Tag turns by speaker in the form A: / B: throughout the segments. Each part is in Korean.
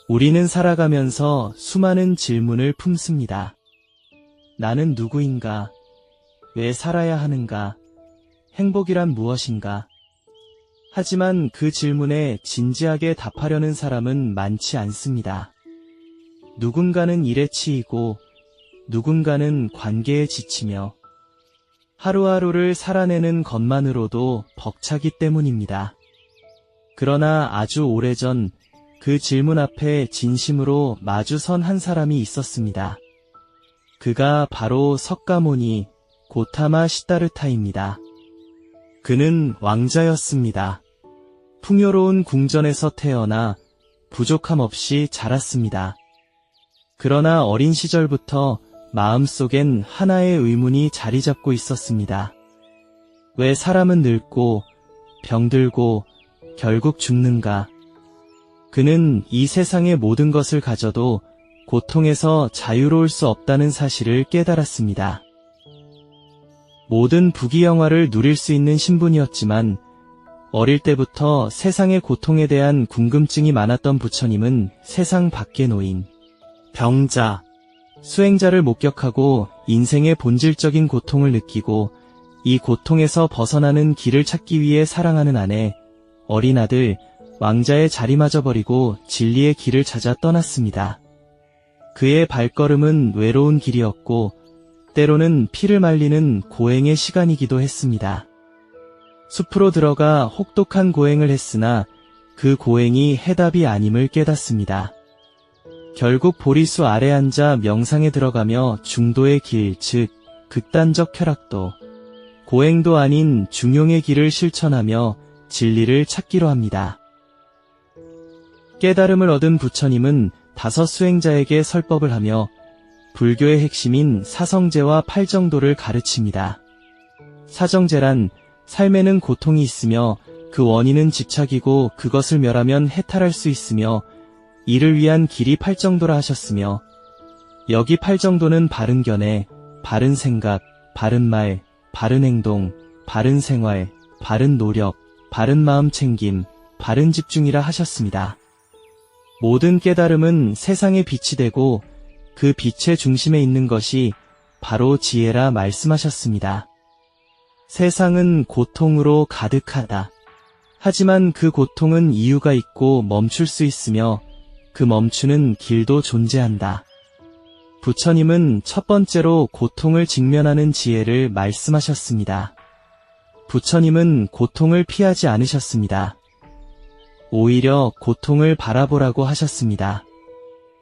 A: 우리는 살아가면서 수많은 질문을 품습니다. 나는 누구인가? 왜 살아야 하는가? 행복이란 무엇인가? 하지만 그 질문에 진지하게 답하려는 사람은 많지 않습니다. 누군가는 일에 치이고 누군가는 관계에 지치며 하루하루를 살아내는 것만으로도 벅차기 때문입니다. 그러나 아주 오래전 그 질문 앞에 진심으로 마주선 한 사람이 있었습니다. 그가 바로 석가모니 고타마 시다르타입니다. 그는 왕자였습니다. 풍요로운 궁전에서 태어나 부족함 없이 자랐습니다. 그러나 어린 시절부터 마음속엔 하나의 의문이 자리 잡고 있었습니다. 왜 사람은 늙고 병들고 결국 죽는가? 그는 이 세상의 모든 것을 가져도 고통에서 자유로울 수 없다는 사실을 깨달았습니다. 모든 부귀영화를 누릴 수 있는 신분이었지만 어릴 때부터 세상의 고통에 대한 궁금증이 많았던 부처님은 세상 밖에 놓인 병자, 수행자를 목격하고 인생의 본질적인 고통을 느끼고 이 고통에서 벗어나는 길을 찾기 위해 사랑하는 아내, 어린 아들, 왕자의 자리마저 버리고 진리의 길을 찾아 떠났습니다. 그의 발걸음은 외로운 길이었고 때로는 피를 말리는 고행의 시간이기도 했습니다. 숲으로 들어가 혹독한 고행을 했으나 그 고행이 해답이 아님을 깨닫습니다. 결국 보리수 아래 앉아 명상에 들어가며 중도의 길, 즉 극단적 쾌락도, 고행도 아닌 중용의 길을 실천하며 진리를 찾기로 합니다. 깨달음을 얻은 부처님은 5 수행자에게 설법을 하며 불교의 핵심인 사성제와 팔정도를 가르칩니다. 사정제란 삶에는 고통이 있으며 그 원인은 집착이고 그것을 멸하면 해탈할 수 있으며 이를 위한 길이 팔정도라 하셨으며 여기 팔정도는 바른 견해, 바른 생각, 바른 말, 바른 행동, 바른 생활, 바른 노력, 바른 마음 챙김, 바른 집중이라 하셨습니다. 모든 깨달음은 세상의 빛이 되고 그 빛의 중심에 있는 것이 바로 지혜라 말씀하셨습니다. 세상은 고통으로 가득하다. 하지만 그 고통은 이유가 있고 멈출 수 있으며 그 멈추는 길도 존재한다. 부처님은 첫 번째로 고통을 직면하는 지혜를 말씀하셨습니다. 부처님은 고통을 피하지 않으셨습니다. 오히려 고통을 바라보라고 하셨습니다.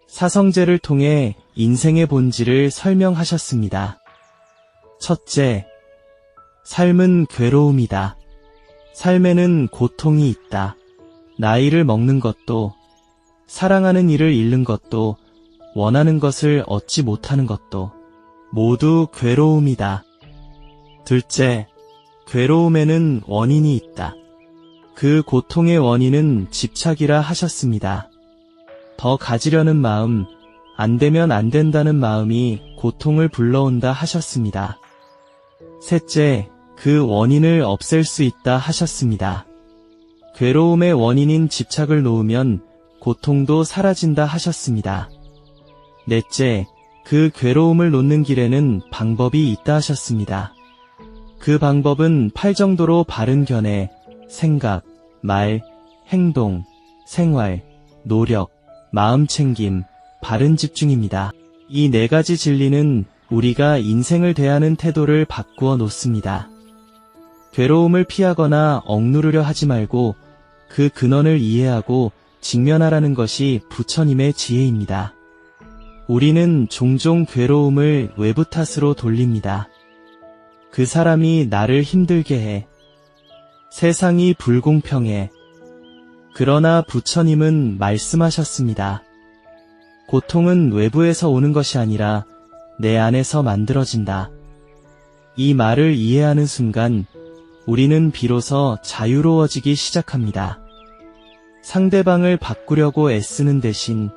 A: 사성제를 통해 인생의 본질을 설명하셨습니다. 첫째, 삶은 괴로움이다. 삶에는 고통이 있다. 나이를 먹는 것도, 사랑하는 이를 잃는 것도, 원하는 것을 얻지 못하는 것도 모두 괴로움이다. 둘째, 괴로움에는 원인이 있다. 그 고통의 원인은 집착이라 하셨습니다. 더 가지려는 마음, 안 되면 안 된다는 마음이 고통을 불러온다 하셨습니다. 셋째, 그 원인을 없앨 수 있다 하셨습니다. 괴로움의 원인인 집착을 놓으면 고통도 사라진다 하셨습니다. 넷째, 그 괴로움을 놓는 길에는 방법이 있다 하셨습니다. 그 방법은 팔정도로 바른 견해, 생각, 말, 행동, 생활, 노력, 마음 챙김, 바른 집중입니다. 이 4가지 진리는 우리가 인생을 대하는 태도를 바꾸어 놓습니다. 괴로움을 피하거나 억누르려 하지 말고 그 근원을 이해하고 직면하라는 것이 부처님의 지혜입니다. 우리는 종종 괴로움을 외부 탓으로 돌립니다. 그 사람이 나를 힘들게 해. 세상이 불공평해. 그러나 부처님은 말씀하셨습니다. 고통은 외부에서 오는 것이 아니라 내 안에서 만들어진다. 이 말을 이해하는 순간 우리는 비로소 자유로워지기 시작합니다. 상대방을 바꾸려고 애쓰는 대신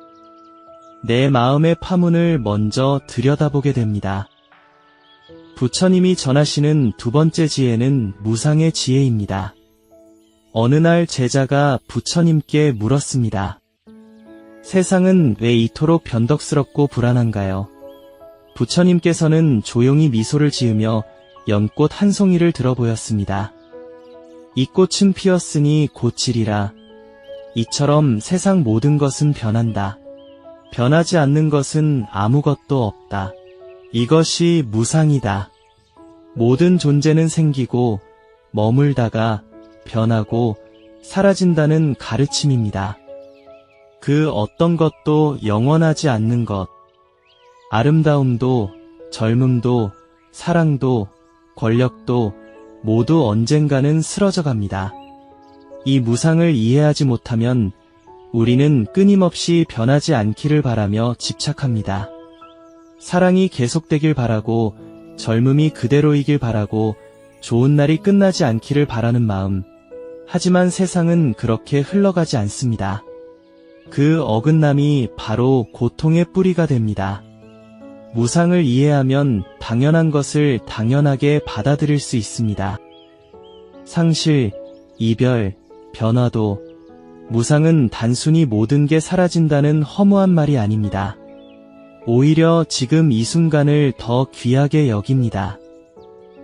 A: 내 마음의 파문을 먼저 들여다보게 됩니다. 부처님이 전하시는 2번째 지혜는 무상의 지혜입니다. 어느 날 제자가 부처님께 물었습니다. 세상은 왜 이토록 변덕스럽고 불안한가요? 부처님께서는 조용히 미소를 지으며 연꽃 한 송이를 들어 보였습니다. 이 꽃은 피었으니 곧 지리라. 이처럼 세상 모든 것은 변한다. 변하지 않는 것은 아무것도 없다. 이것이 무상이다. 모든 존재는 생기고 머물다가 변하고 사라진다는 가르침입니다. 그 어떤 것도 영원하지 않는 것. 아름다움도, 젊음도, 사랑도, 권력도 모두 언젠가는 쓰러져 갑니다. 이 무상을 이해하지 못하면 우리는 끊임없이 변하지 않기를 바라며 집착합니다. 사랑이 계속되길 바라고, 젊음이 그대로이길 바라고, 좋은 날이 끝나지 않기를 바라는 마음. 하지만 세상은 그렇게 흘러가지 않습니다. 그 어긋남이 바로 고통의 뿌리가 됩니다. 무상을 이해하면 당연한 것을 당연하게 받아들일 수 있습니다. 상실, 이별, 변화도, 무상은 단순히 모든 게 사라진다는 허무한 말이 아닙니다. 오히려 지금 이 순간을 더 귀하게 여깁니다.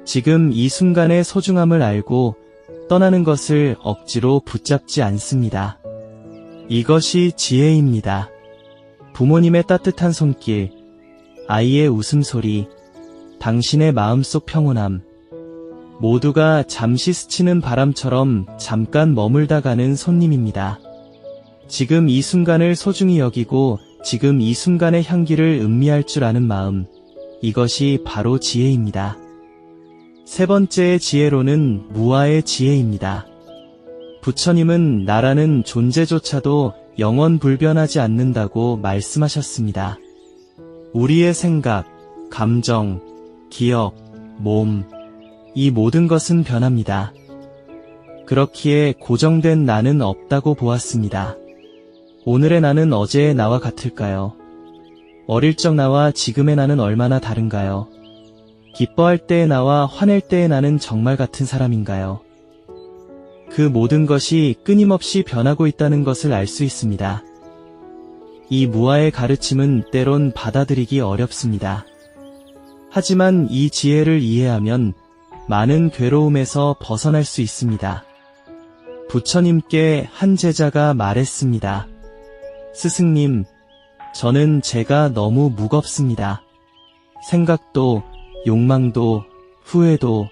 A: 지금 이 순간의 소중함을 알고 떠나는 것을 억지로 붙잡지 않습니다. 이것이 지혜입니다. 부모님의 따뜻한 손길, 아이의 웃음소리, 당신의 마음속 평온함, 모두가 잠시 스치는 바람처럼 잠깐 머물다 가는 손님입니다. 지금 이 순간을 소중히 여기고 지금 이 순간의 향기를 음미할 줄 아는 마음, 이것이 바로 지혜입니다. 세 번째의 지혜로는 무아의 지혜입니다. 부처님은 나라는 존재조차도 영원 불변하지 않는다고 말씀하셨습니다. 우리의 생각, 감정, 기억, 몸, 이 모든 것은 변합니다. 그렇기에 고정된 나는 없다고 보았습니다. 오늘의 나는 어제의 나와 같을까요? 어릴 적 나와 지금의 나는 얼마나 다른가요? 기뻐할 때의 나와 화낼 때의 나는 정말 같은 사람인가요? 그 모든 것이 끊임없이 변하고 있다는 것을 알 수 있습니다. 이 무아의 가르침은 때론 받아들이기 어렵습니다. 하지만 이 지혜를 이해하면 많은 괴로움에서 벗어날 수 있습니다. 부처님께 한 제자가 말했습니다. 스승님, 저는 제가 너무 무겁습니다. 생각도, 욕망도, 후회도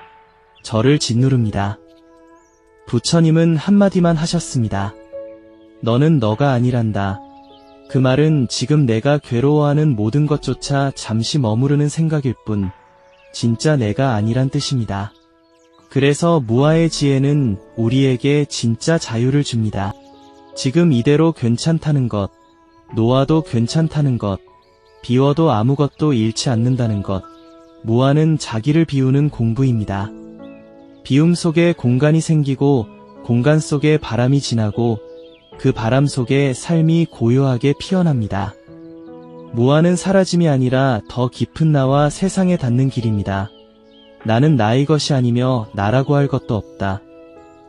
A: 저를 짓누릅니다. 부처님은 한마디만 하셨습니다. 너는 너가 아니란다. 그 말은 지금 내가 괴로워하는 모든 것조차 잠시 머무르는 생각일 뿐, 진짜 내가 아니란 뜻입니다. 그래서 무아의 지혜는 우리에게 진짜 자유를 줍니다. 지금 이대로 괜찮다는 것, 놓아도 괜찮다는 것, 비워도 아무것도 잃지 않는다는 것, 무아는 자기를 비우는 공부입니다. 비움 속에 공간이 생기고 공간 속에 바람이 지나고 그 바람 속에 삶이 고요하게 피어납니다. 무아는 사라짐이 아니라 더 깊은 나와 세상에 닿는 길입니다. 나는 나의 것이 아니며 나라고 할 것도 없다.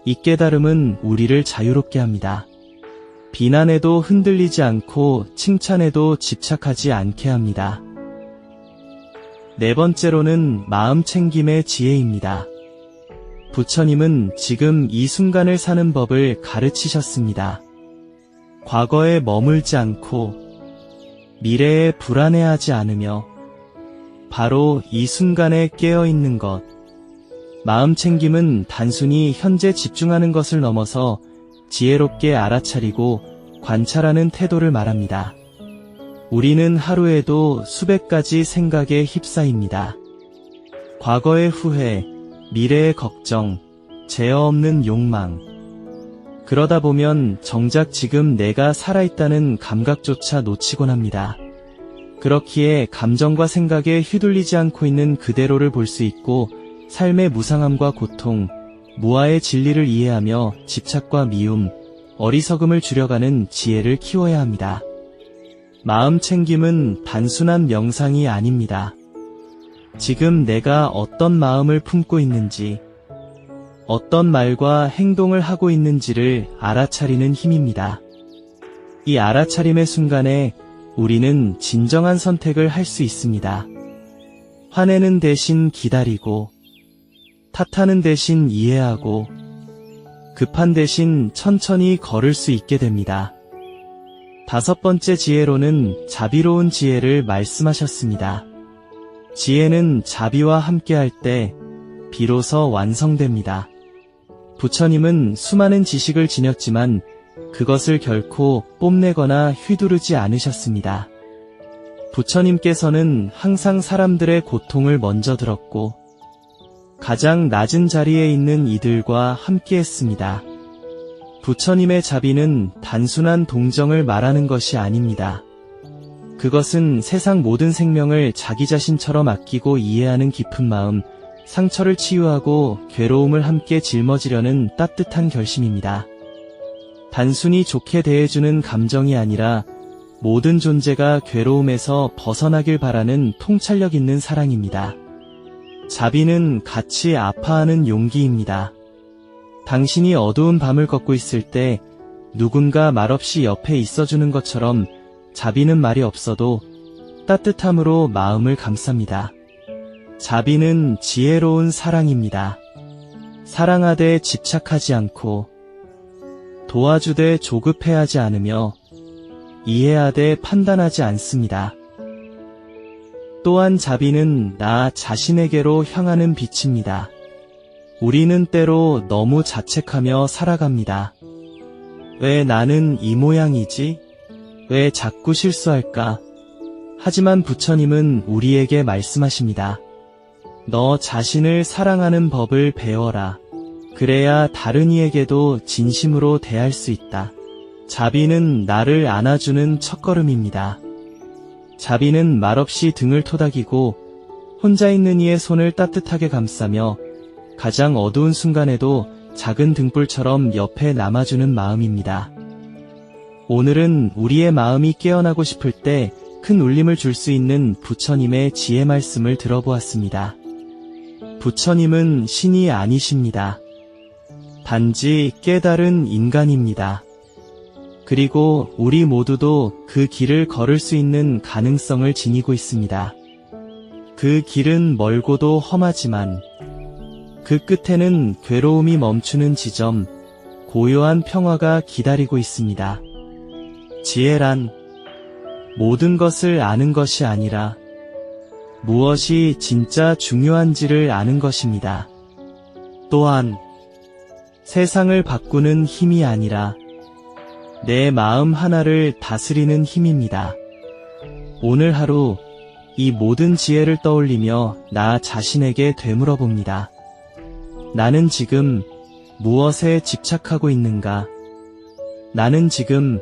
A: 이 깨달음은 우리를 자유롭게 합니다. 비난에도 흔들리지 않고 칭찬에도 집착하지 않게 합니다. 네 번째로는 마음 챙김의 지혜입니다. 부처님은 지금 이 순간을 사는 법을 가르치셨습니다. 과거에 머물지 않고 미래에 불안해하지 않으며 바로 이 순간에 깨어있는 것. 마음 챙김은 단순히 현재 집중하는 것을 넘어서 지혜롭게 알아차리고 관찰하는 태도를 말합니다. 우리는 하루에도 수백 가지 생각에 휩싸입니다. 과거의 후회, 미래의 걱정, 제어 없는 욕망. 그러다 보면 정작 지금 내가 살아있다는 감각조차 놓치곤 합니다. 그렇기에 감정과 생각에 휘둘리지 않고 있는 그대로를 볼 수 있고 삶의 무상함과 고통, 무아의 진리를 이해하며 집착과 미움, 어리석음을 줄여가는 지혜를 키워야 합니다. 마음 챙김은 단순한 명상이 아닙니다. 지금 내가 어떤 마음을 품고 있는지, 어떤 말과 행동을 하고 있는지를 알아차리는 힘입니다. 이 알아차림의 순간에 우리는 진정한 선택을 할 수 있습니다. 화내는 대신 기다리고, 탓하는 대신 이해하고, 급한 대신 천천히 걸을 수 있게 됩니다. 5번째 지혜로는 자비로운 지혜를 말씀하셨습니다. 지혜는 자비와 함께할 때 비로소 완성됩니다. 부처님은 수많은 지식을 지녔지만 그것을 결코 뽐내거나 휘두르지 않으셨습니다. 부처님께서는 항상 사람들의 고통을 먼저 들었고 가장 낮은 자리에 있는 이들과 함께했습니다. 부처님의 자비는 단순한 동정을 말하는 것이 아닙니다. 그것은 세상 모든 생명을 자기 자신처럼 아끼고 이해하는 깊은 마음, 상처를 치유하고 괴로움을 함께 짊어지려는 따뜻한 결심입니다. 단순히 좋게 대해주는 감정이 아니라 모든 존재가 괴로움에서 벗어나길 바라는 통찰력 있는 사랑입니다. 자비는 같이 아파하는 용기입니다. 당신이 어두운 밤을 걷고 있을 때 누군가 말없이 옆에 있어주는 것처럼 자비는 말이 없어도 따뜻함으로 마음을 감쌉니다. 자비는 지혜로운 사랑입니다. 사랑하되 집착하지 않고 도와주되 조급해하지 않으며 이해하되 판단하지 않습니다. 또한 자비는 나 자신에게로 향하는 빛입니다. 우리는 때로 너무 자책하며 살아갑니다. 왜 나는 이 모양이지? 왜 자꾸 실수할까? 하지만 부처님은 우리에게 말씀하십니다. 너 자신을 사랑하는 법을 배워라. 그래야 다른 이에게도 진심으로 대할 수 있다. 자비는 나를 안아주는 첫걸음입니다. 자비는 말없이 등을 토닥이고 혼자 있는 이의 손을 따뜻하게 감싸며 가장 어두운 순간에도 작은 등불처럼 옆에 남아주는 마음입니다. 오늘은 우리의 마음이 깨어나고 싶을 때 큰 울림을 줄 수 있는 부처님의 지혜 말씀을 들어보았습니다. 부처님은 신이 아니십니다. 단지 깨달은 인간입니다. 그리고 우리 모두도 그 길을 걸을 수 있는 가능성을 지니고 있습니다. 그 길은 멀고도 험하지만 그 끝에는 괴로움이 멈추는 지점, 고요한 평화가 기다리고 있습니다. 지혜란 모든 것을 아는 것이 아니라 무엇이 진짜 중요한지를 아는 것입니다. 또한 세상을 바꾸는 힘이 아니라 내 마음 하나를 다스리는 힘입니다. 오늘 하루 이 모든 지혜를 떠올리며 나 자신에게 되물어봅니다. 나는 지금 무엇에 집착하고 있는가? 나는 지금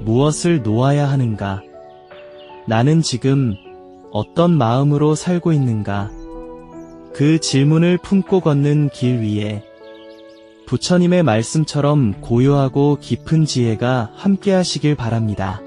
A: 무엇을 놓아야 하는가? 나는 지금 어떤 마음으로 살고 있는가? 그 질문을 품고 걷는 길 위에 부처님의 말씀처럼 고요하고 깊은 지혜가 함께하시길 바랍니다.